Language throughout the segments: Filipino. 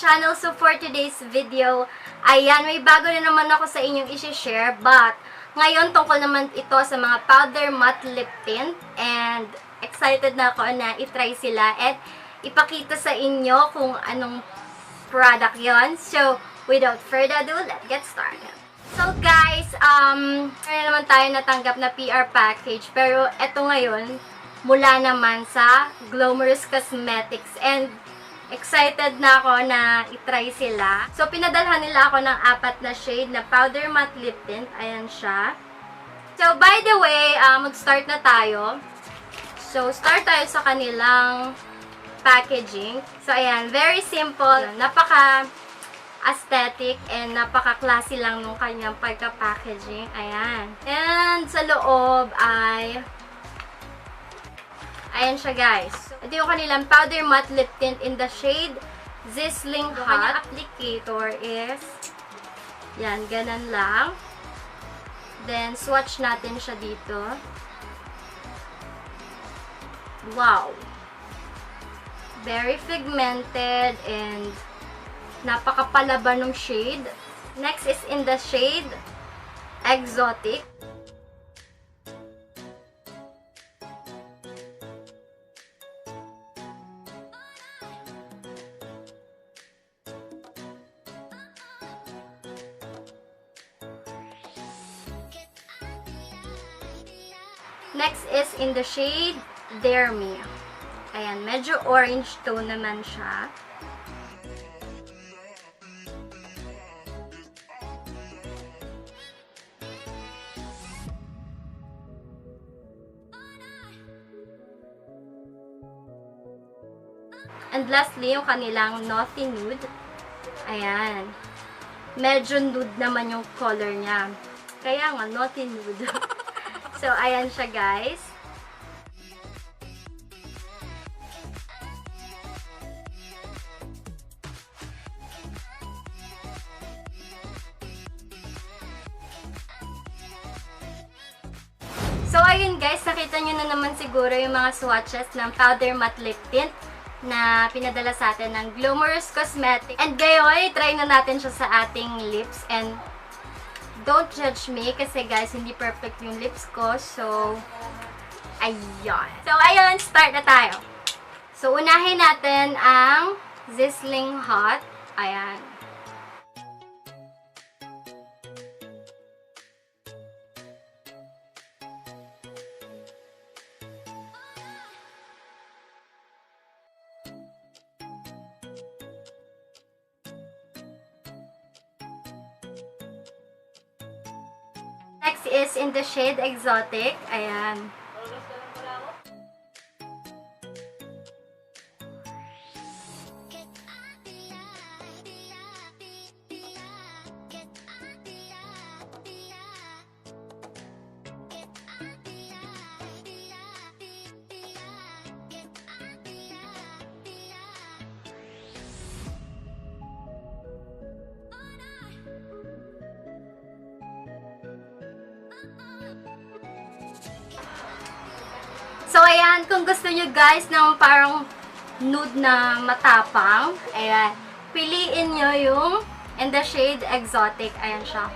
channel. So for today's video, ayan, may bago na naman ako sa inyong i-share. But, ngayon tungkol naman ito sa mga powder matte lip tint. And excited na ako na itry sila at ipakita sa inyo kung anong product yon. So, without further ado, let's get started. So guys, meron naman tayo natanggap na PR package. Pero eto ngayon, mula naman sa Glowmorous Cosmetics. And excited na ako na itry sila. So, pinadalhan nila ako ng 4 na shade na powder matte lip tint. Ayan siya. So, by the way, mag-start na tayo. So, start tayo sa kanilang packaging. So, ayan. Very simple. Napaka-aesthetic and napaka-classy lang nung kanyang pagka-packaging. Ayan. And sa loob ay ayan siya, guys. Ito yung kanilang powder matte lip tint in the shade Sizzling Hot. Yung applicator is yan, ganun lang. Then, swatch natin siya dito. Wow! Very pigmented and napakapalaba ng shade. Next is in the shade Exotic. Next is in the shade Dare Me. Ayan, medyo orange tone naman siya. And lastly, yung kanilang Naughty Nude. Ayan. Medyo nude naman yung color niya. Kaya nga, Naughty Nude. So, ayan siya, guys. So, ayun guys, nakita nyo na naman siguro yung mga swatches ng powder matte lip tint na pinadala sa atin ng Glowmorous Cosmetics. And ngayon, try na natin siya sa ating lips. And don't judge me kasi guys, hindi perfect yung lips ko. So, ayun. So, ayun, start na tayo. So, unahin natin ang Sizzling Hot. Ayan. Next is in the shade Exotic. Ayan. So, ayan, kung gusto nyo guys ng parang nude na matapang, ayan, piliin nyo yung in the shade Exotic. Ayan siya.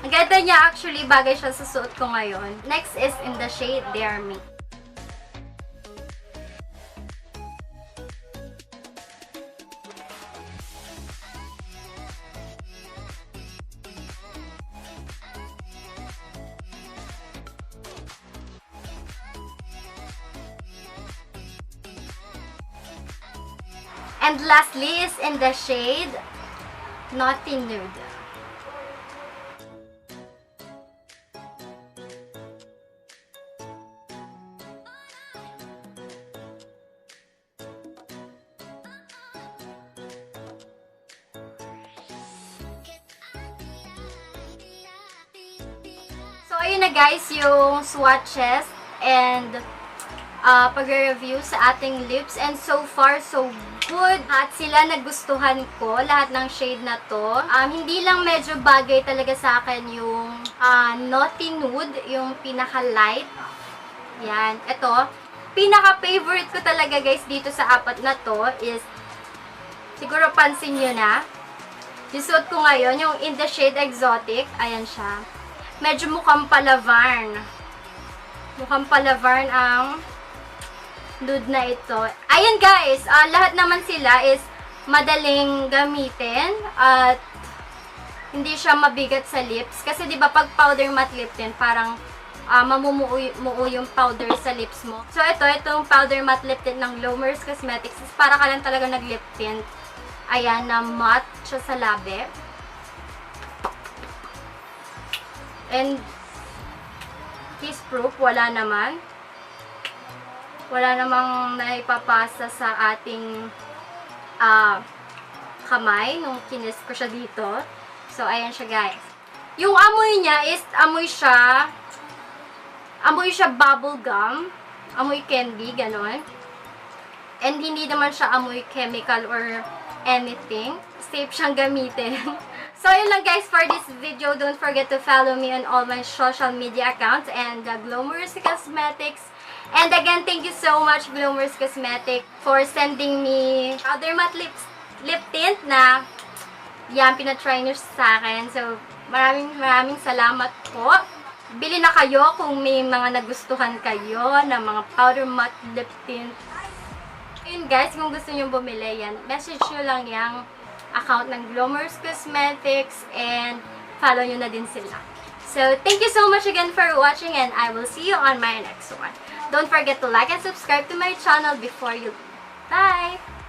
Ang ganda niya, actually, bagay siya sa suot ko ngayon. Next is in the shade Dare Me. And lastly is in the shade Naughty Nude. So, ayun na guys yung swatches and pag-review sa ating lips. And so far, so good. At sila nagustuhan ko, lahat ng shade na to. Hindi lang medyo bagay talaga sa akin yung Naughty Nude, yung pinaka-light. Yan. Ito, pinaka-favorite ko talaga guys dito sa 4 na to is Siguro pansin nyo na. Yung suot ko ngayon, yung in the shade exotic. Ayan siya. Medyo mukhang palavarn. Mukhang palavarn ang nude na ito. Ayan guys, lahat naman sila is madaling gamitin at hindi siya mabigat sa lips. Kasi di ba pag powder matte lip tint, parang mamumuo yung powder sa lips mo. So itong powder matte lip tint ng Glowmorous Cosmetics is para ka lang talaga nag-lip tint. Ayan, na matte siya sa labi. And kiss proof, wala naman. Wala namang naipapasa sa ating kamay nung kinis ko siya dito. So, ayan siya guys. Yung amoy niya is amoy siya bubble gum. Amoy candy, ganon. And hindi naman siya amoy chemical or anything. Safe siyang gamitin. So, yun lang guys for this video. Don't forget to follow me on all my social media accounts and Glowmorous Cosmetics. And again, thank you so much Glowmorous Cosmetics for sending me powder matte lip tint na yan, pinatry nyo sa akin. So, maraming salamat po. Bili na kayo kung may mga nagustuhan kayo na mga powder matte lip tint. Yun guys, kung gusto nyo bumili yan, message nyo lang yung account ng Glowmorous Cosmetics and follow nyo na din sila. So, thank you so much again for watching and I will see you on my next one. Don't forget to like and subscribe to my channel before you leave. Bye!